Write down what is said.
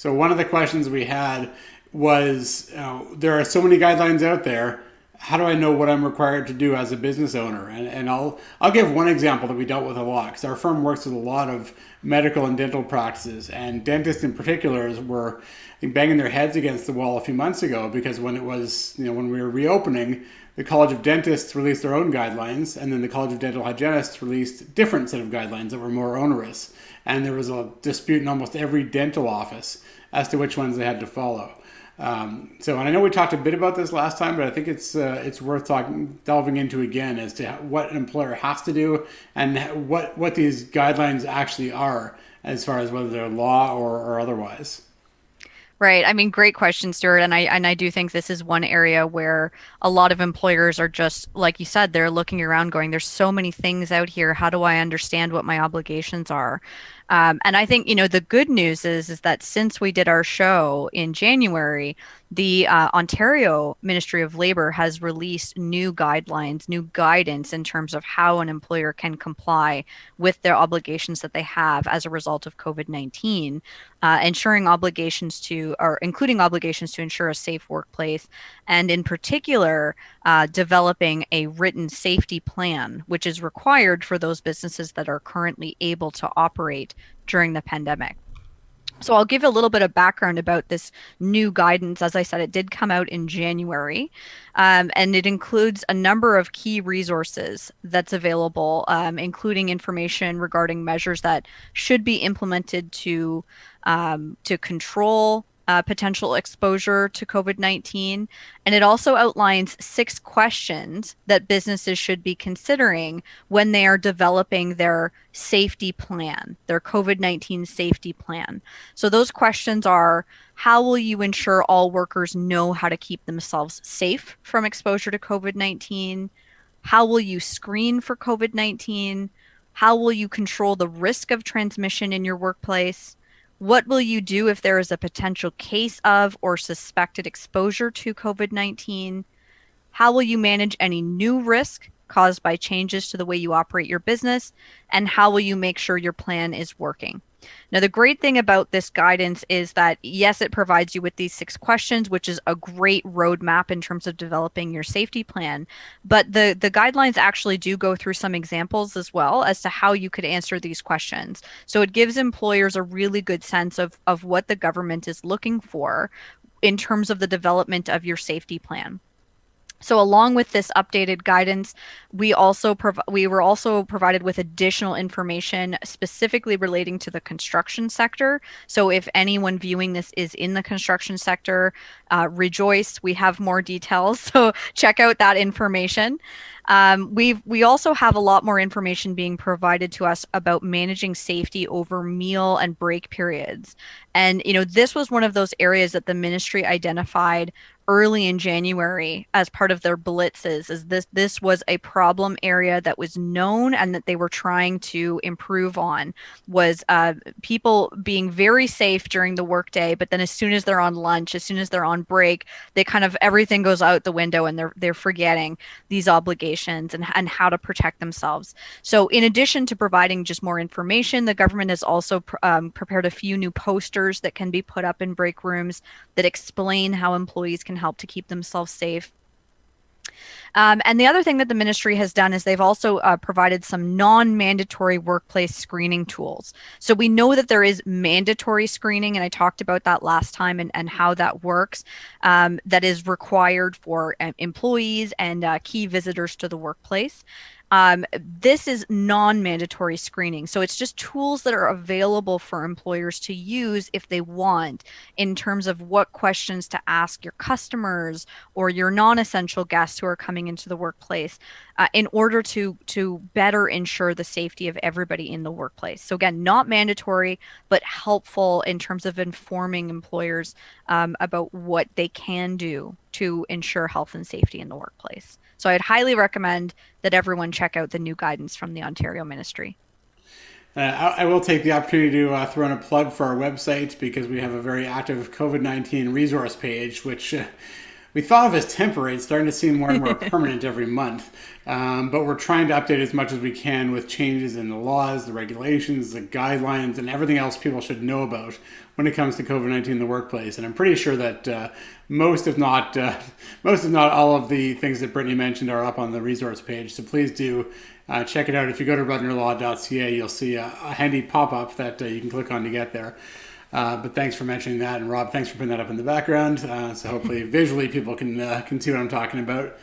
So one of the questions we had was, there are so many guidelines out there. How do I know what I'm required to do as a business owner? And I'll give one example that we dealt with a lot, because our firm works with a lot of medical and dental practices, and dentists in particular were, I think, banging their heads against the wall a few months ago, because when it was, when we were reopening, the College of Dentists released their own guidelines, and then the College of Dental Hygienists released a different set of guidelines that were more onerous. And there was a dispute in almost every dental office as to which ones they had to follow. And I know we talked a bit about this last time, but I think it's worth delving into again as to what an employer has to do and what these guidelines actually are, as far as whether they're law or otherwise. Right. I mean, great question, Stuart. And I do think this is one area where a lot of employers are just, like you said, they're looking around going, there's so many things out here. How do I understand what my obligations are? And I think, the good news is that since we did our show in January, the Ontario Ministry of Labor has released new guidelines, new guidance in terms of how an employer can comply with their obligations that they have as a result of COVID-19, ensuring obligations to, or including obligations to ensure a safe workplace, and in particular, developing a written safety plan, which is required for those businesses that are currently able to operate during the pandemic. So I'll give a little bit of background about this new guidance. As I said, it did come out in January, and it includes a number of key resources that's available, including information regarding measures that should be implemented to control potential exposure to COVID-19. And it also outlines 6 questions that businesses should be considering when they are developing their safety plan, their COVID-19 safety plan. So those questions are: how will you ensure all workers know how to keep themselves safe from exposure to COVID-19? How will you screen for COVID-19? How will you control the risk of transmission in your workplace? What will you do if there is a potential case of or suspected exposure to COVID-19? How will you manage any new risk caused by changes to the way you operate your business? And how will you make sure your plan is working? Now, the great thing about this guidance is that, yes, it provides you with these 6 questions, which is a great roadmap in terms of developing your safety plan. But the guidelines actually do go through some examples as well as to how you could answer these questions. So it gives employers a really good sense of what the government is looking for in terms of the development of your safety plan. So along with this updated guidance, we were also provided with additional information specifically relating to the construction sector. So if anyone viewing this is in the construction sector, rejoice, we have more details. So check out that information. We also have a lot more information being provided to us about managing safety over meal and break periods. And this was one of those areas that the ministry identified early in January as part of their blitzes. Is this was a problem area that was known and that they were trying to improve on, was people being very safe during the workday, but then as soon as they're on lunch, as soon as they're on break, they kind of, everything goes out the window and they're forgetting these obligations and how to protect themselves. So in addition to providing just more information, the government has also prepared a few new posters that can be put up in break rooms that explain how employees can help to keep themselves safe. And the other thing that the ministry has done is they've also provided some non-mandatory workplace screening tools. So we know that there is mandatory screening, and I talked about that last time and how that works, that is required for employees and key visitors to the workplace. This is non-mandatory screening. So it's just tools that are available for employers to use if they want, in terms of what questions to ask your customers or your non-essential guests who are coming into the workplace, in order to better ensure the safety of everybody in the workplace. So again, not mandatory, but helpful in terms of informing employers about what they can do to ensure health and safety in the workplace. So I'd highly recommend that everyone check out the new guidance from the Ontario Ministry. I will take the opportunity to throw in a plug for our website, because we have a very active COVID-19 resource page, which we thought of as temporary. It's starting to seem more and more permanent every month. But we're trying to update as much as we can with changes in the laws, the regulations, the guidelines, and everything else people should know about when it comes to COVID-19 in the workplace. And I'm pretty sure that most, if not all of the things that Brittany mentioned are up on the resource page. So please do check it out. If you go to rudnerlaw.ca, you'll see a handy pop-up that you can click on to get there. But thanks for mentioning that. And Rob, thanks for putting that up in the background. So hopefully visually people can see what I'm talking about.